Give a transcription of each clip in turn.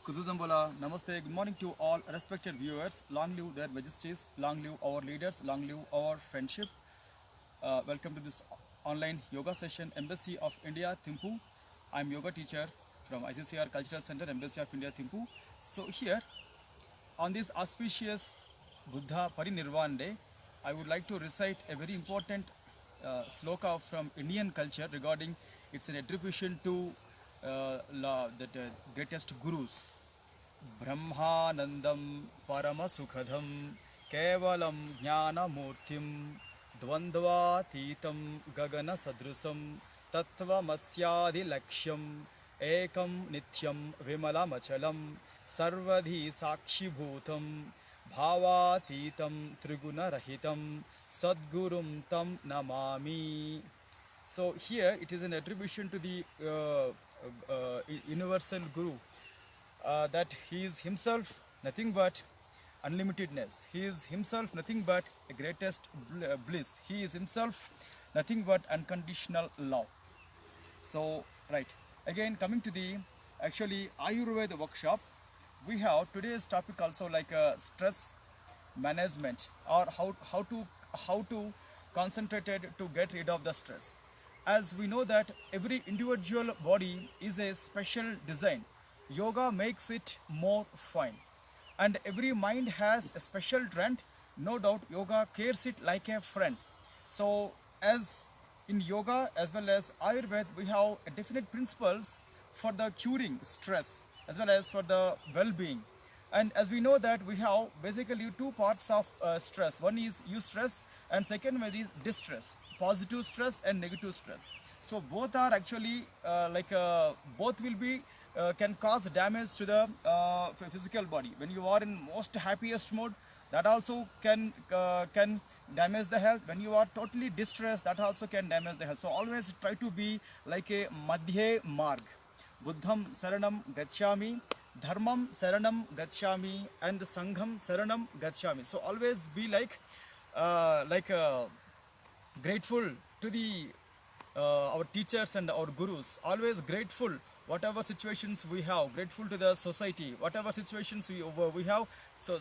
Kuzuzambola, Namaste, good morning to all respected viewers. Long live their majesties, long live our leaders, long live our friendship. Welcome to this online yoga session, Embassy of India, Thimphu. I'm yoga teacher from ICCR Cultural Center, Embassy of India, Thimphu. So here, on this auspicious Buddha Parinirvan Day, I would like to recite a very important sloka from Indian culture regarding its an attribution to greatest gurus. ब्रह्मानन्दं परमसुखदं केवलं ज्ञानमूर्तिं द्वन्द्वातीतं गगनसदृशं तत्त्वमस्यादिलक्ष्यम् एकं नित्यं विमलमचलं सर्वधी साक्षिभूतं भावातीतं त्रिगुणरहितं सद्गुरुं तं Namami. So here it is an attribution to the universal Guru, that he is himself nothing but unlimitedness. He is himself nothing but a greatest bliss. He is himself nothing but unconditional love. So, right. Again, coming to the actually Ayurveda workshop, we have today's topic also like stress management, or how to concentrate it to get rid of the stress. As we know that every individual body is a special design, yoga makes it more fine. And every mind has a special trend, no doubt yoga cares it like a friend. So as in yoga as well as Ayurveda, we have a definite principles for the curing stress as well as for the well-being. And as we know that we have basically two parts of stress. One is eustress and second one is distress, positive stress and negative stress. So both are actually both will be can cause damage to the physical body. When you are in most happiest mode, that also can damage the health. When you are totally distressed, that also can damage the health. So always try to be like a madhye marg. Buddham saranam gacchami, dharmam saranam gacchami, and sangham saranam gacchami. So always be grateful to the our teachers and our gurus. Always grateful whatever situations we have, grateful to the society, whatever situations we have. So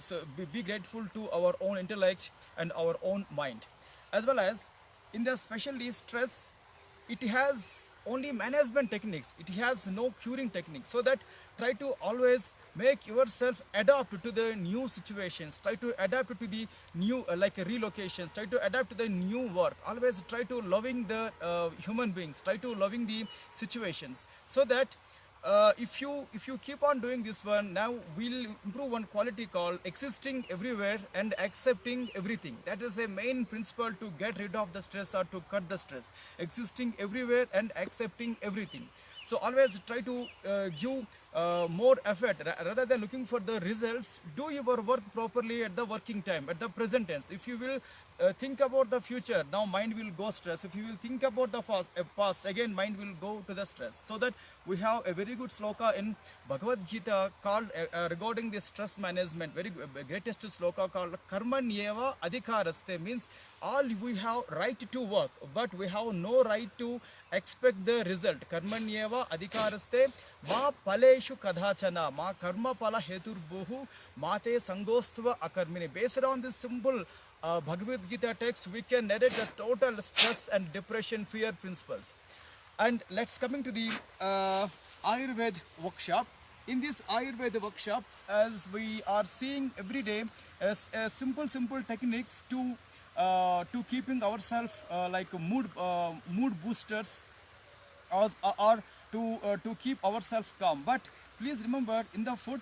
be grateful to our own intellect and our own mind. As well as in the specially stress, it has only management techniques, it has no curing techniques. So that try to always make yourself adapt to the new situations, try to adapt to the new relocations, try to adapt to the new work. Always try to loving the human beings, try to loving the situations. So that if you keep on doing this one, now we'll improve one quality called existing everywhere and accepting everything. That is a main principle to get rid of the stress or to cut the stress. Existing everywhere and accepting everything. So always try to give more effort rather than looking for the results. Do your work properly at the working time, at the present tense. If you will think about the future, now mind will go stress. If you will think about the past, again mind will go to the stress. So that we have a very good sloka in Bhagavad Gita called regarding the stress management, very greatest sloka called Karmanyeva Adhikaraste, means all we have right to work, but we have no right to expect the result. Karmanyeva Adhikaraste ma paleshu kadhachana ma karma pala heturbuhu mate sangostva akarmini. Based on this simple Bhagavad Gita text, we can narrate the total stress and depression fear principles. And let's coming to the Ayurveda workshop. In this Ayurveda workshop, as we are seeing every day, as simple techniques to keeping ourselves mood boosters, or to keep ourselves calm. But please remember, in the food,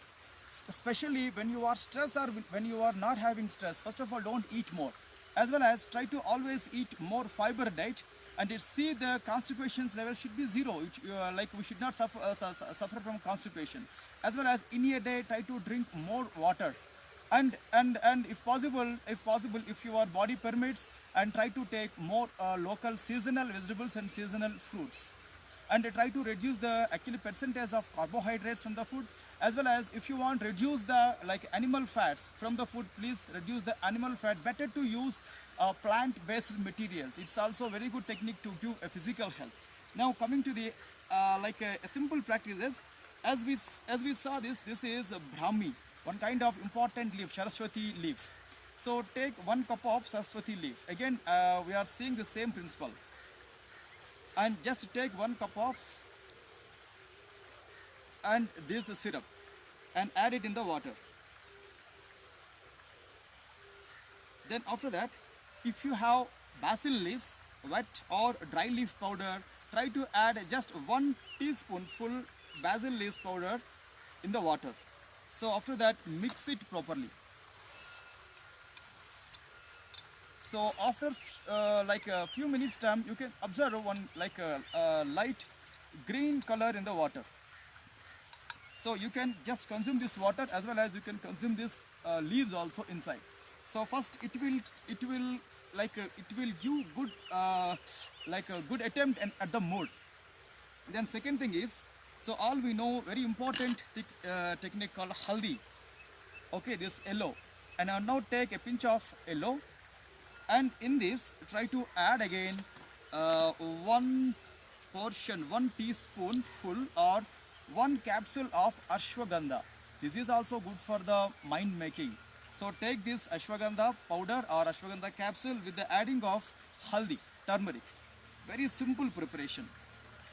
especially when you are stressed or when you are not having stress, first of all, don't eat more. As well as try to always eat more fiber diet, and see the constipation level should be zero. We should not suffer from constipation. As well as in a day, try to drink more water, and if possible, if your body permits, and try to take more local seasonal vegetables and seasonal fruits, and try to reduce the actually percentage of carbohydrates from the food. As well as if you want reduce the animal fats from the food, please reduce the animal fat. Better to use plant-based materials. It's also a very good technique to give a physical health. Now coming to the a simple practices, as we saw this is a Brahmi, one kind of important leaf, Saraswati leaf. So take 1 cup of Saraswati leaf. Again, we are seeing the same principle. And just take 1 cup of and this syrup and add it in the water. Then after that, if you have basil leaves, wet or dry leaf powder, try to add just 1 teaspoonful basil leaves powder in the water. So after that, mix it properly. So after like a few minutes time, you can observe one like a light green color in the water. So you can just consume this water as well as you can consume this leaves also inside. So first it will give good like a good attempt and at the mood. Then second thing is, so all we know very important technique called haldi. Okay, this yellow, and I now take a pinch of yellow, and in this try to add again 1 teaspoon full or 1 capsule of ashwagandha. This is also good for the mind making. So take this ashwagandha powder or ashwagandha capsule with the adding of haldi, turmeric. Very simple preparation.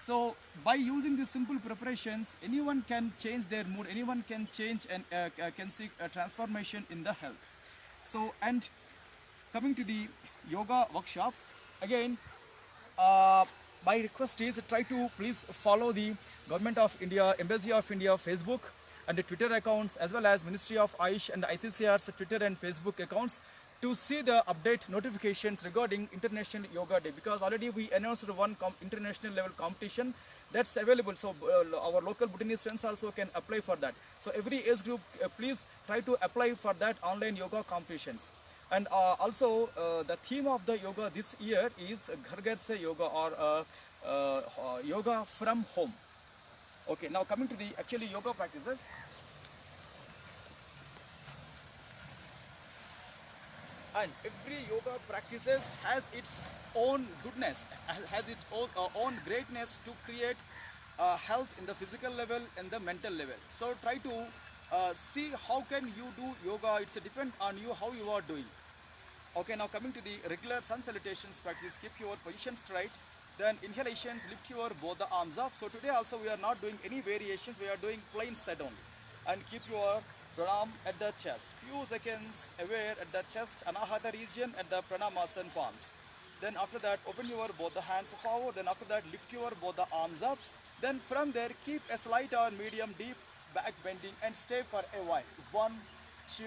So by using these simple preparations, anyone can change their mood, anyone can change and can seek a transformation in the health. So, and coming to the yoga workshop, again, my request is try to please follow the Government of India, Embassy of India Facebook and the Twitter accounts, as well as Ministry of Ayush and ICCR's Twitter and Facebook accounts to see the update notifications regarding International Yoga Day, because already we announced one international level competition that's available. So our local Bhutanese friends also can apply for that. So every age group, please try to apply for that online yoga competitions. And also the theme of the yoga this year is Ghar Ghar Se Yoga, or yoga from home. Okay, now coming to the actually yoga practices. And every yoga practices has its own goodness, has its own greatness to create health in the physical level and the mental level. So try to see how can you do yoga. It's depend on you how you are doing. Okay, now coming to the regular sun salutations practice, keep your position straight. Then inhalations, lift your both the arms up. So today also we are not doing any variations, we are doing plain set only. And keep your pranam at the chest. Few seconds aware at the chest, anahata region at the pranamasana palms. Then after that, open your both the hands forward. Then after that, lift your both the arms up. Then from there, keep a slight or medium deep back bending and stay for a while. 1, 2,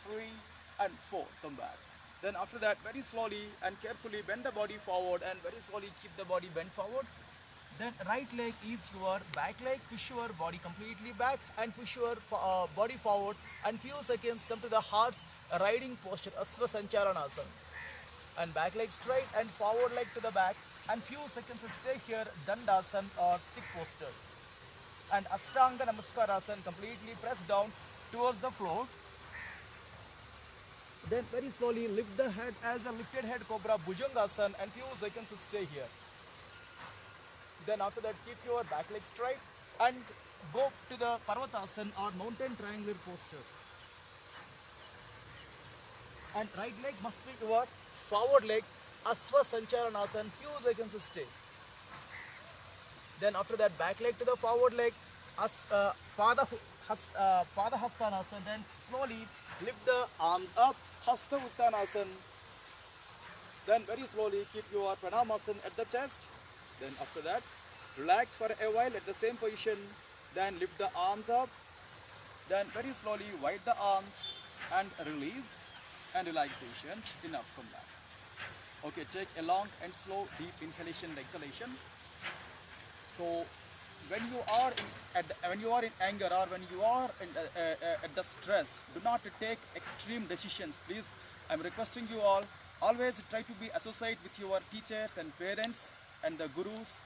3, and 4. Come back. Then after that, very slowly and carefully bend the body forward and very slowly keep the body bent forward. Then right leg is your back leg. Push your body completely back and push your body forward. And few seconds come to the horse riding posture, Asva Sancharanasana. And back leg straight and forward leg to the back. And few seconds stay here, Dandasana or stick posture. And Ashtanga Namaskarasana, completely press down towards the floor. Then very slowly lift the head as a lifted head cobra, Bhujangasana, and few seconds stay here. Then after that, keep your back leg straight and go to the Parvatasana or mountain triangular posture. And right leg must be your forward leg, Asva Sancharanasana, few seconds stay. Then after that, back leg to the forward leg, Padahastanasana. Then slowly lift the arms up, Hasta Uttanasana. Then very slowly keep your Pranamasana at the chest. Then after that, relax for a while at the same position. Then lift the arms up. Then very slowly wide the arms and release and relaxations. Enough, come back. Okay, take a long and slow deep inhalation and exhalation. So when you are in anger or when you are at the stress, do not take extreme decisions. Please, I'm requesting you all, always try to be associated with your teachers and parents and the gurus,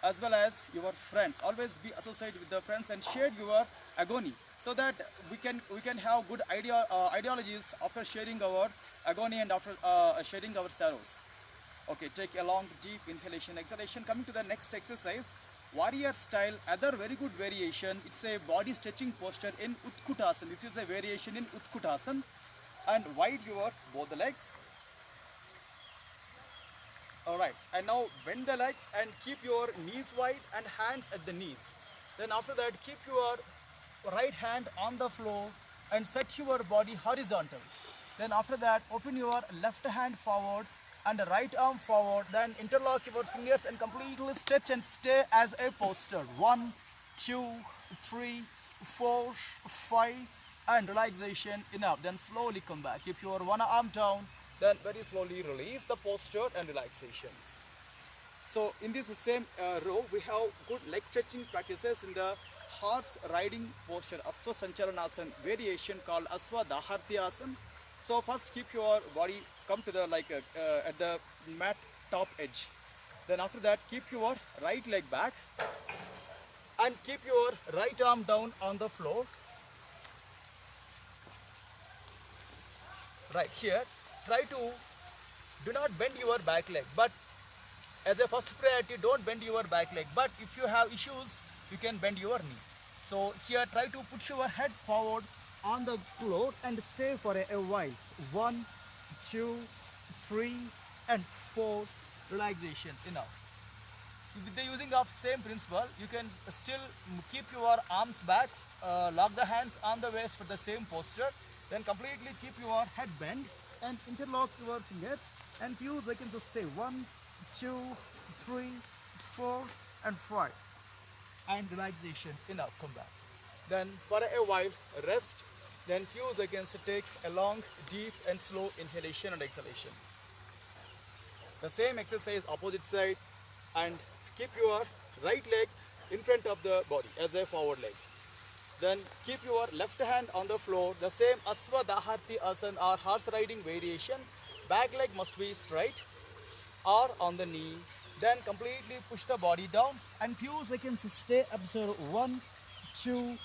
as well as your friends. Always be associated with the friends and share your agony, so that we can have good ideologies after sharing our agony and after sharing our sorrows. Okay, take a long deep inhalation, exhalation. Coming to the next exercise, Warrior style, other very good variation. It's a body stretching posture in Utkutasana. This is a variation in Utkutasana. And wide your both the legs. Alright, and now bend the legs and keep your knees wide and hands at the knees. Then after that, keep your right hand on the floor and set your body horizontal. Then after that, open your left hand forward and the right arm forward. Then interlock your fingers and completely stretch and stay as a posture. 1, 2, 3, 4, 5, and relaxation enough. Then slowly come back. Keep your one arm down. Then very slowly release the posture and relaxations. So in this same row, we have good leg stretching practices in the horse riding posture, Aswa Sancharanasana variation called Aswa Dahartyasana. So first keep your body come to the at the mat top edge. Then after that, keep your right leg back and keep your right arm down on the floor. Right here, try to do not bend your back leg, but as a first priority, don't bend your back leg. But if you have issues, you can bend your knee. So here, try to put your head forward on the floor and stay for a while. 1, 2, 3, and 4 relaxations enough. With the using of same principle, you can still keep your arms back, lock the hands on the waist for the same posture, then completely keep your head bent and interlock your fingers and few seconds to stay. 1, 2, 3, 4, and 5. And relaxations enough, come back. Then for a while, rest. Then few seconds to take a long, deep and slow inhalation and exhalation. The same exercise opposite side and keep your right leg in front of the body as a forward leg. Then keep your left hand on the floor, the same Aswa Daharti Asana or horse riding variation. Back leg must be straight or on the knee. Then completely push the body down and few seconds stay observe. 1, 2,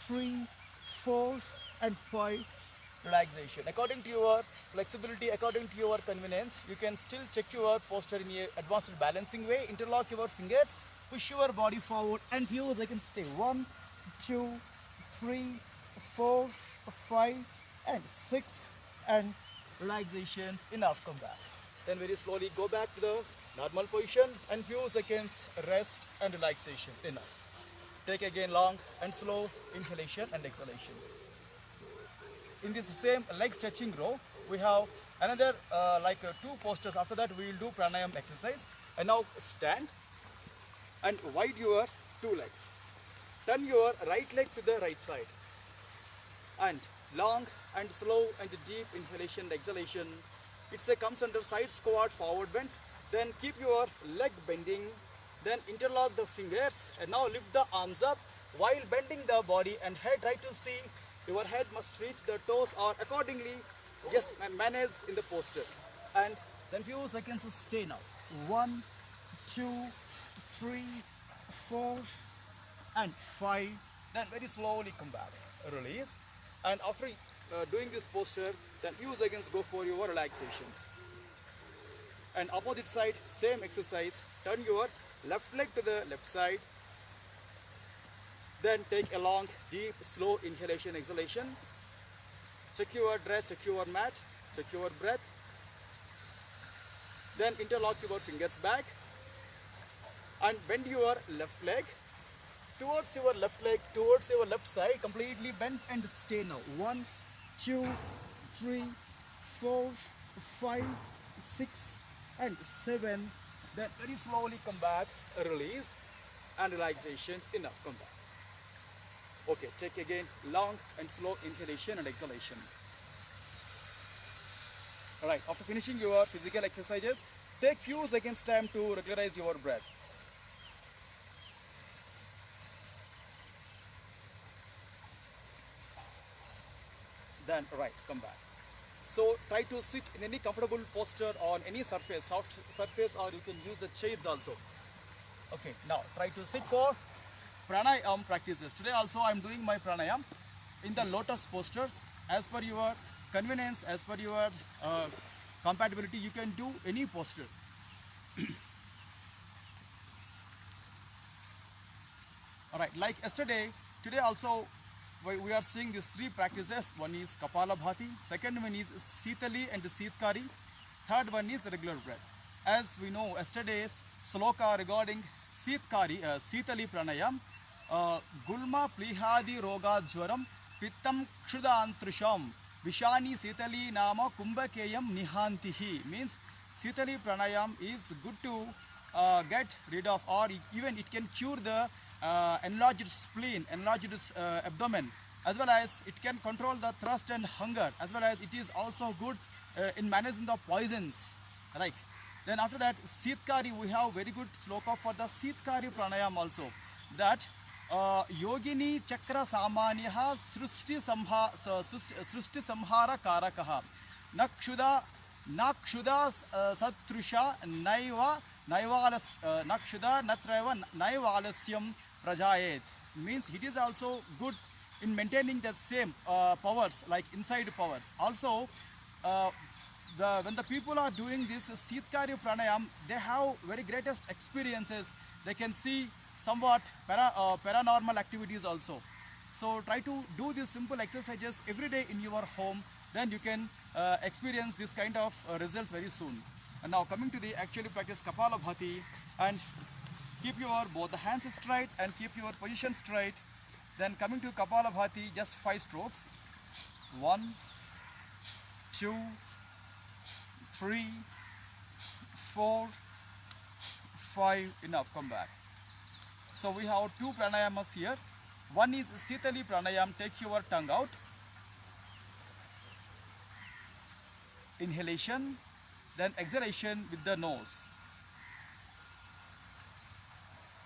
3, 4, and 5 relaxation. According to your flexibility, according to your convenience, you can still check your posture in a advanced balancing way. Interlock your fingers, push your body forward and few seconds stay. 1, 2, 3, 4, 5, and 6, and relaxations enough, come back. Then very slowly go back to the normal position and few seconds rest and relaxations enough. Take again long and slow inhalation and exhalation. In this same leg stretching row, we have another 2 postures. After that, we will do pranayam exercise. And now stand and wide your 2 legs. Turn your right leg to the right side. And long and slow and deep inhalation and exhalation. Comes under side squat, forward bends. Then keep your leg bending. Then interlock the fingers and now lift the arms up while bending the body and head. Try to see your head must reach the toes or accordingly just manage in the posture. And then few seconds stay now. 1, 2, 3, 4, and 5. Then very slowly come back. Release. And after doing this posture, then few seconds go for your relaxations. And opposite side, same exercise. Turn your left leg to the left side. Then take a long, deep, slow inhalation, exhalation. Check your dress, check your mat, check your breath. Then interlock your fingers back and bend your left leg towards your left leg, towards your left side. Completely bend and stay now. 1, 2, 3, 4, 5, 6, and 7. Then very slowly come back, release, and relaxations enough. Come back. Okay, take again long and slow inhalation and exhalation. Alright, after finishing your physical exercises, take few seconds time to regularize your breath. Then right, come back. So try to sit in any comfortable posture on any surface, soft surface, or you can use the chairs also. Okay, now try to sit for pranayam practices. Today also I am doing my pranayam in the lotus posture. As per your convenience, as per your compatibility, you can do any posture. All right, like yesterday, today also we are seeing these three practices. One is Kapalabhati, second one is Sitali and Sitkari, third one is regular breath. As we know, yesterday's sloka regarding Sitali pranayam, Gulma Plihadi Roga Jwaram, Pittam Kshuda Antrusham, Vishani Sitali Nama Kumbhakeyam Nihantihi, means Sitali pranayam is good to get rid of, or even it can cure the enlarged spleen, enlarged abdomen, as well as it can control the thirst and hunger, as well as it is also good in managing the poisons, right? Then after that, Sitkari, we have very good sloka for the Sitkari pranayam also, that Yogini Chakra Samanyaha Srushti Samhara Karakaha Nakshuda Satrusha Nakshuda Natreva Naivalasyam Prajayet, means it is also good in maintaining the same powers, like inside powers. Also, when the people are doing this Sitkari pranayam, they have very greatest experiences. They can see somewhat paranormal activities also. So try to do these simple exercises every day in your home, then you can experience this kind of results very soon. And now coming to the actually practice Kapalabhati, and keep your both the hands straight and keep your position straight. Then coming to Kapalabhati, just 5 strokes. 1, 2, 3, 4, 5, enough, come back. So we have 2 pranayamas here. One is Sitali pranayam, take your tongue out. Inhalation, then exhalation with the nose.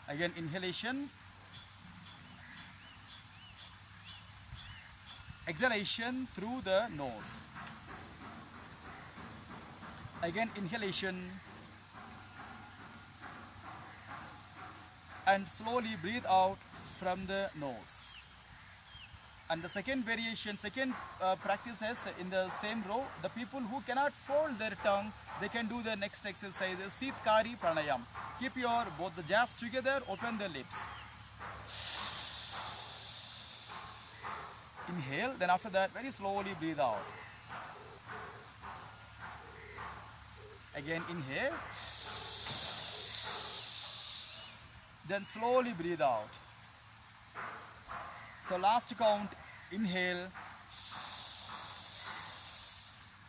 Again inhalation, exhalation through the nose. Again inhalation, and slowly breathe out from the nose. And the second variation, second practices in the same row, the people who cannot fold their tongue, they can do the next exercise, Sitkari pranayam. Keep your both the jabs together, open the lips. Inhale, then after that very slowly breathe out. Again inhale, then slowly breathe out. So last count, inhale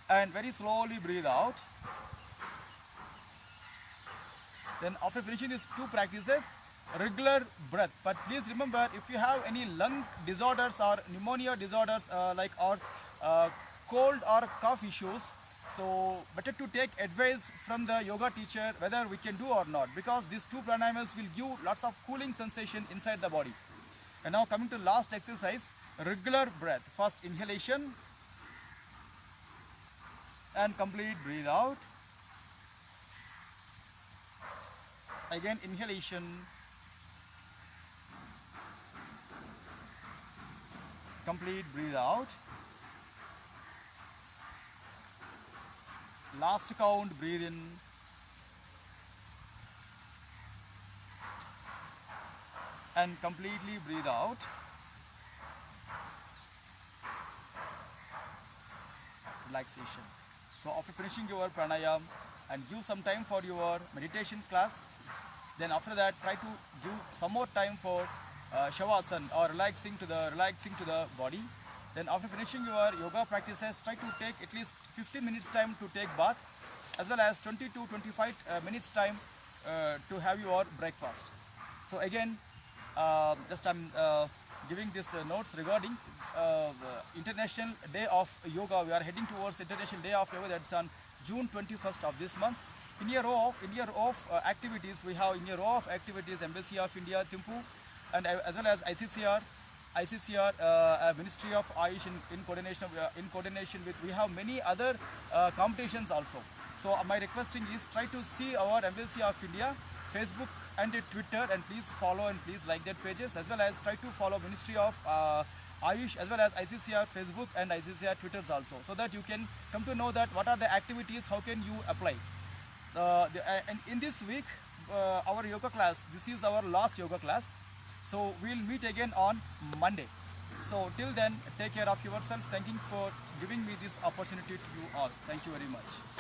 and very slowly breathe out. Then after finishing these 2 practices, regular breath. But please remember, if you have any lung disorders or pneumonia disorders or cold or cough issues, so better to take advice from the yoga teacher whether we can do or not, because these 2 pranayamas will give lots of cooling sensation inside the body. And now coming to last exercise, regular breath. First inhalation and complete breathe out. Again inhalation, complete breathe out. Last count, breathe in. And completely breathe out. Relaxation. So after finishing your pranayam and give some time for your meditation class, then after that try to give some more time for shavasana or relaxing to the body. Then after finishing your yoga practices, try to take at least 15 minutes time to take bath, as well as 20 to 25 minutes time to have your breakfast. So again, just I'm giving this notes regarding International Day of Yoga. We are heading towards International Day of Yoga. That's on June 21st of this month. In your row of activities, we have in your row of activities Embassy of India, Thimphu, and as well as ICCR, Ministry of Ayush in coordination with. We have many other competitions also. So my requesting is try to see our Embassy of India Facebook and Twitter, and please follow and please like their pages, as well as try to follow Ministry of Ayush as well as ICCR Facebook and ICCR Twitters also, so that you can come to know that what are the activities, how can you apply. And in this week, our yoga class, this is our last yoga class. So we'll meet again on Monday. So till then, take care of yourself. Thanking for giving me this opportunity to you all. Thank you very much.